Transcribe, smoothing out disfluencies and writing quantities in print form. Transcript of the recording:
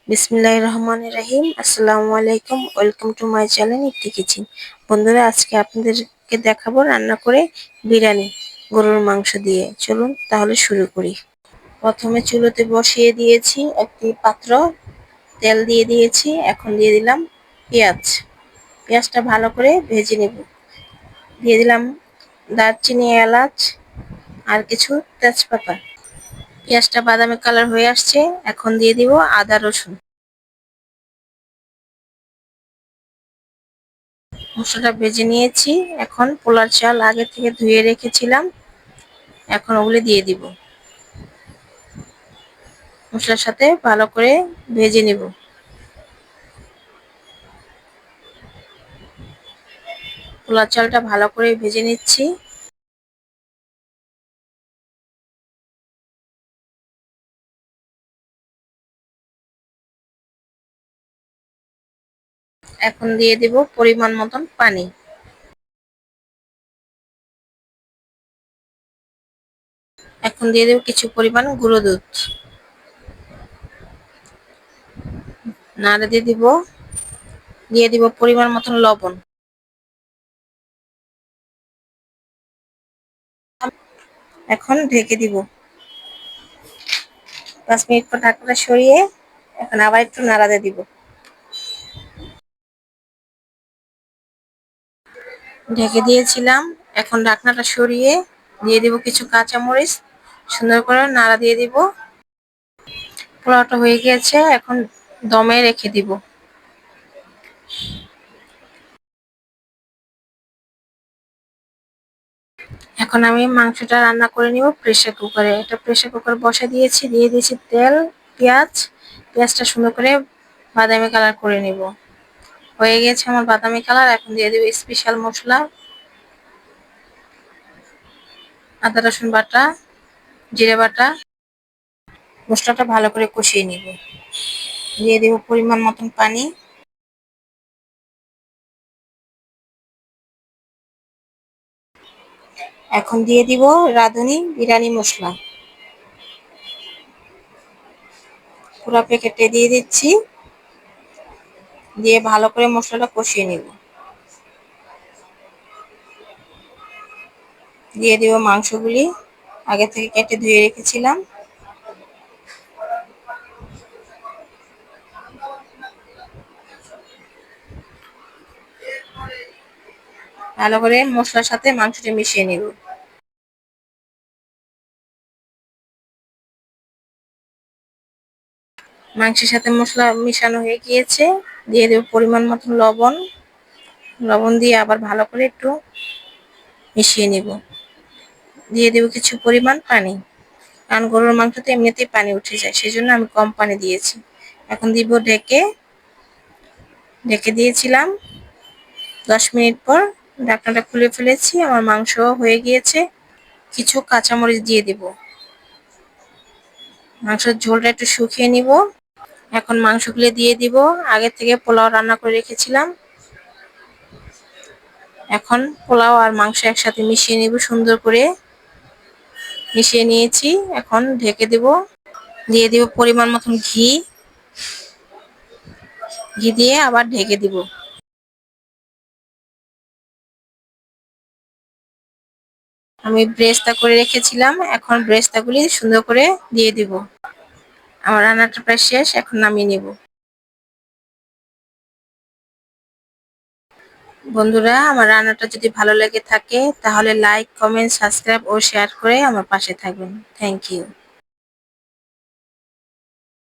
বিসমিল্লাহির রহমানির রহিম। আসসালামু আলাইকুম। Welcome to my channel Ifti kitchen. বন্ধুরা, আজকে আপনাদেরকে দেখাবো রান্না করে বিরিয়ানি গরুর মাংস দিয়ে। চলুন তাহলে শুরু করি। প্রথমে চুলোতে বসিয়ে দিয়েছি একটি পাত্র, তেল দিয়ে দিয়েছি। এখন দিয়ে দিলাম পেঁয়াজ। পেঁয়াজটা ভালো করে ভেজে নেব। দিয়ে দিলাম দারচিনি, এলাচ আর কিছু তেজপাতা। পেঁয়াজটা বাদামি কালার হয়ে আসছে, এখন দিয়ে দিব আদা রসুন। মশলাটা ভেজে নিয়েছি। এখন পোলার চাল আগে থেকে ধুয়ে রেখেছিলাম, এখন ওগুলি দিয়ে দিব। মশলার সাথে ভালো করে ভেজে নেব। পোলার চালটা ভালো করে ভেজে নিচ্ছি। এখন দিয়ে দিব পরিমাণ মতন পানি। এখন দিয়ে দেব কিছু পরিমাণ গুঁড়ো দুধ। নাড়া দিয়ে দিব পরিমাণ মতন লবণ। এখন ঢেকে দিব। 5 মিনিট পর ঢাকনাটা সরিয়ে এখন আবার একটু নাড়া দিব। ঢেকে দিয়েছিলাম, এখন ঢাকনাটা সরিয়ে দিয়ে দিব কিছু কাঁচামরিচ। সুন্দর করে নাড়া দিয়ে দিব। পোলাওটা হয়ে গিয়েছে, এখন দমে রেখে দিব। এখন আমি মাংসটা রান্না করে নিব প্রেসার কুকারে। একটা প্রেসার কুকার বসা দিয়েছি, দিয়ে দিয়েছি তেল, পেঁয়াজ। পেঁয়াজটা সুন্দর করে বাদামি কালার করে নিব। হয়ে গেছে আমার বাদামি কালার। এখন দিয়ে দেব স্পেশাল মশলা, আদা রসুন বাটা, জিরে বাটা। মশলাটা ভালো করে কষিয়ে নিব। দিয়ে দেব পরিমাণ মতন পানি। এখন দিয়ে দিব রাঁধুনি বিরিয়ানি মশলা, পুরো প্যাকেটে দিয়ে দিচ্ছি। দিয়ে ভালো করে মশলাটা কষিয়ে নিব। দিয়ে দিব মাংসগুলি আগে থেকে কেটে ধুয়ে রেখেছিলাম। ভালো করে মশলার সাথে মাংসটি মিশিয়ে নিব। মাংসের সাথে মশলা মিশানো হয়ে গিয়েছে। দিয়ে দেব পরিমাণ মতন লবণ। লবণ দিয়ে আবার ভালো করে একটু মিশিয়ে নিব। দিয়ে দেব কিছু পরিমাণ পানি, কারণ গরুর মাংসতে এমনিতেই পানি উঠে যায়, সেই জন্য আমি কম পানি দিয়েছি। এখন দিব ঢেকে। ঢেকে দিয়েছিলাম। 10 মিনিট পর ঢাকনাটা খুলে ফেলেছি। আমার মাংস হয়ে গিয়েছে। কিছু কাঁচামরিচ দিয়ে দিব। মাংসের ঝোলটা একটু শুকিয়ে নিব। এখন মাংসগুলো দিয়ে দিব। আগে থেকে পোলাও রান্না করে রেখেছিলাম। এখন পোলাও আর মাংস একসাথে মিশিয়ে নিব। সুন্দর করে মিশিয়ে নিয়েছি। এখন ঢেকে দেব। দিয়ে দিব পরিমাণ মতন ঘি। ঘি দিয়ে আবার ঢেকে দিব। আমি ব্রেস্তা করে রেখেছিলাম, এখন ব্রেস্তাগুলি সুন্দর করে দিয়ে দিব। আমার রান্নাটা প্রায় শেষ, এখন নামিয়ে নিব। বন্ধুরা, আমার রান্নাটা যদি ভালো লেগে থাকে তাহলে লাইক, কমেন্ট, সাবস্ক্রাইব ও শেয়ার করে আমার পাশে থাকবেন। Thank you.